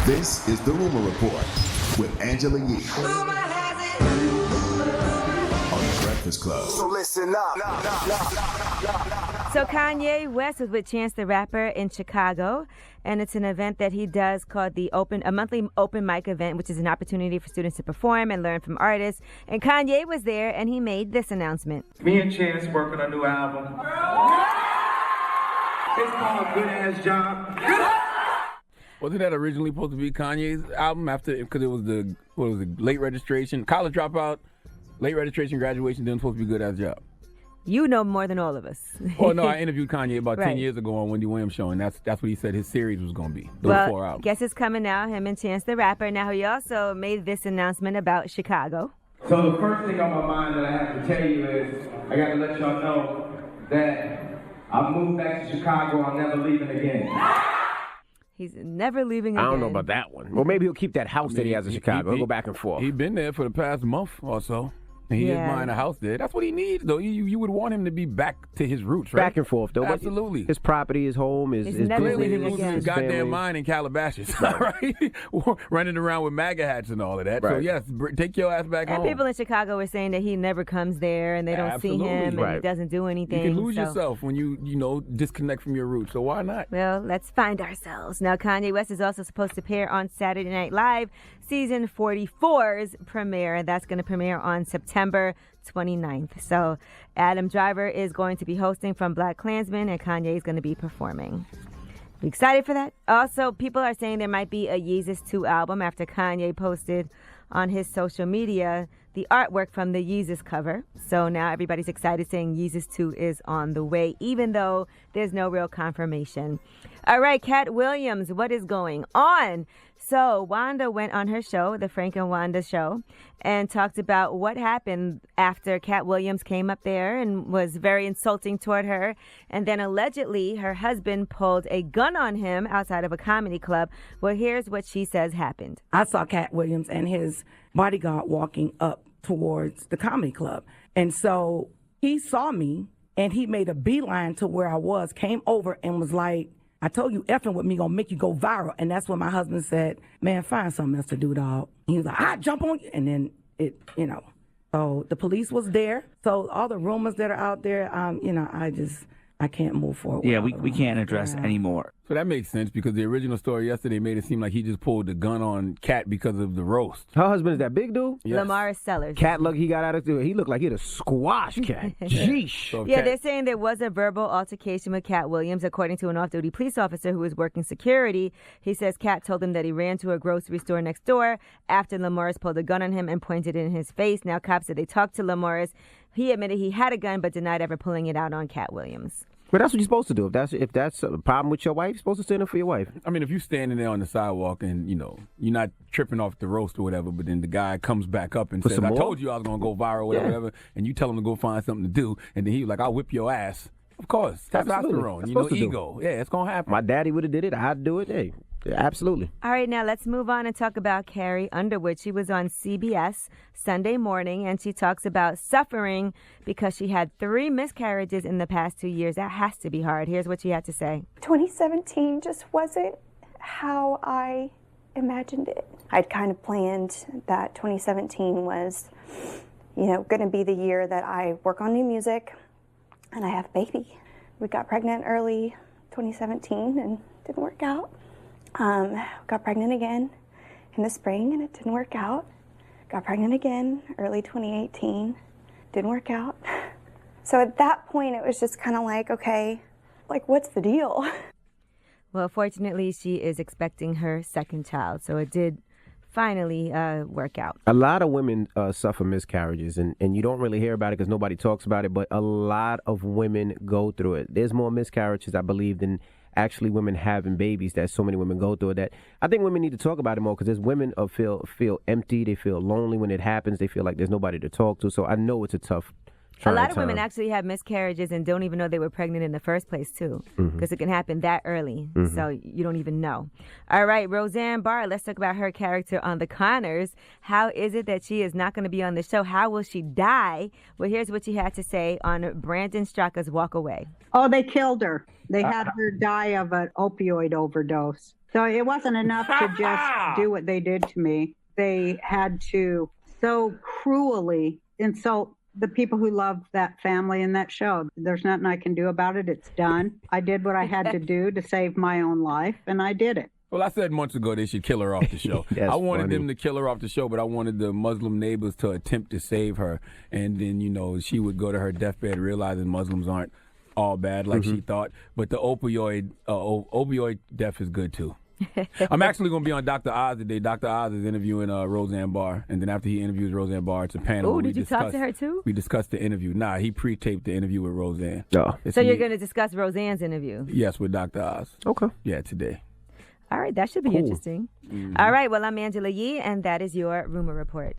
This is The Rumor Report with Angela Yee on The Breakfast Club. So listen up. So Kanye West was with Chance the Rapper in Chicago, and it's an event that he does called a monthly open mic event, which is an opportunity for students to perform and learn from artists. And Kanye was there, and he made this announcement. Me and Chance working on a new album. It's called Good Ass Job. Wasn't that originally supposed to be Kanye's album because it was the late registration, college dropout, late registration, graduation, then supposed to be Good Ass Job. You know more than all of us. Oh, no, I interviewed Kanye about Right. 10 years ago on Wendy Williams' show, and that's what he said his series was going to be. Those 4 albums. Guess it's coming now, him and Chance the Rapper. Now, he also made this announcement about Chicago. So the first thing on my mind that I have to tell you is I got to let y'all know that I moved back to Chicago. I'm never leaving again. He's never leaving again. I don't know about that one. Well, maybe he'll keep that house that he has in Chicago. He'll go back and forth. He's been there for the past month or so. And he is buying a house there. That's what he needs, though. You would want him to be back to his roots, right? Back and forth, though. Absolutely. His property, his home, his never Clearly, he leaving loses again. his goddamn mind in Calabasas, right? Running around with MAGA hats and all of that. So, Right. yes, take your ass back And home. people in Chicago are saying that he never comes there and they don't see Absolutely. him and he Right. doesn't do anything. You can lose so- yourself when you disconnect from your roots. So why not? Well, let's find ourselves. Now, Kanye West is also supposed to appear on Saturday Night Live, season 44's premiere. That's going to premiere on September 29th. So Adam Driver is going to be hosting from Black Klansman, and Kanye is going to be performing. You excited for that? Also, people are saying there might be a Yeezus 2 album after Kanye posted on his social media the artwork from the Yeezus cover. So now everybody's excited saying Yeezus 2 is on the way, even though there's no real confirmation. All right, Katt Williams, what is going on? So Wanda went on her show, the Frank and Wanda show, and talked about what happened after Katt Williams came up there and was very insulting toward her. And then allegedly her husband pulled a gun on him outside of a comedy club. Well, here's what she says happened. I saw Katt Williams and his bodyguard walking up towards the comedy club. And so he saw me and he made a beeline to where I was, came over and was like, I told you effing with me gonna make you go viral. And that's when my husband said, man, find something else to do, dog. He was like, I jump on you. And then so the police was there. So all the rumors that are out there, I can't move forward. Yeah, we can't address anymore. So that makes sense because the original story yesterday made it seem like he just pulled the gun on Katt because of the roast. Her husband is that big dude? Yes. Lamar Sellers. Katt looked, he got out of it. He looked like he'd have squashed Katt. Jeesh. So Yeah, Katt- they're saying there was a verbal altercation with Katt Williams, according to an off-duty police officer who was working security. He says Katt told him that he ran to a grocery store next door after Lamar's pulled a gun on him and pointed it in his face. Now, cops said they talked to Lamar's. He admitted he had a gun but denied ever pulling it out on Katt Williams. But that's what you're supposed to do. If that's a problem with your wife, you're supposed to stand up for your wife. I mean, if you're standing there on the sidewalk and, you're not tripping off the roast or whatever, but then the guy comes back up and says, I told you I was going to go viral, whatever, and you tell him to go find something to do, and then he was like, I'll whip your ass. Of course. Absolutely. Testosterone, That's supposed to do. ego. Yeah, it's going to happen. My daddy would have did it. I'd do it. Hey, yeah, absolutely. All right, now let's move on and talk about Carrie Underwood. She was on CBS Sunday morning, and she talks about suffering because she had 3 miscarriages in the past 2 years. That has to be hard. Here's what she had to say. 2017 just wasn't how I imagined it. I'd kind of planned that 2017 was, going to be the year that I work on new music and I have a baby. We got pregnant early 2017 and didn't work out. Got pregnant again in the spring and it didn't work out. Got pregnant again early 2018, didn't work out. So at that point it was just kind of like, okay, like what's the deal? Well, fortunately, she is expecting her second child, so it did finally work out. A lot of women suffer miscarriages, and you don't really hear about it because nobody talks about it, but a lot of women go through it. There's more miscarriages, I believe, than actually women having babies, that so many women go through it. That I think women need to talk about it more because there's women feel empty, they feel lonely when it happens, they feel like there's nobody to talk to. So I know it's a tough A lot of time. women actually have miscarriages and don't even know they were pregnant in the first place, too, because it can happen that early. So you don't even know. All right, Roseanne Barr, let's talk about her character on The Conners. How is it that she is not going to be on the show? How will she die? Well, here's what she had to say on Brandon Straka's Walk Away. Oh, they killed her. They had her die of an opioid overdose. So it wasn't enough to just do what they did to me. They had to so cruelly insult the people who loved that family and that show. There's nothing I can do about it. It's done. I did what I had to do to save my own life, and I did it. Well, I said months ago they should kill her off the show. I wanted them to kill her off the show, but I wanted the Muslim neighbors to attempt to save her. And then, she would go to her deathbed realizing Muslims aren't all bad like she thought. But the opioid death is good, too. I'm actually going to be on Dr. Oz today. Dr. Oz is interviewing Roseanne Barr. And then after he interviews Roseanne Barr, it's a panel. Oh, did you talk to her, too? We discussed the interview. Nah, he pre-taped the interview with Roseanne. Oh. So you're going to discuss Roseanne's interview? Yes, with Dr. Oz. Okay. Yeah, today. All right, that should be interesting. All right, well, I'm Angela Yee, and that is your Rumor Report.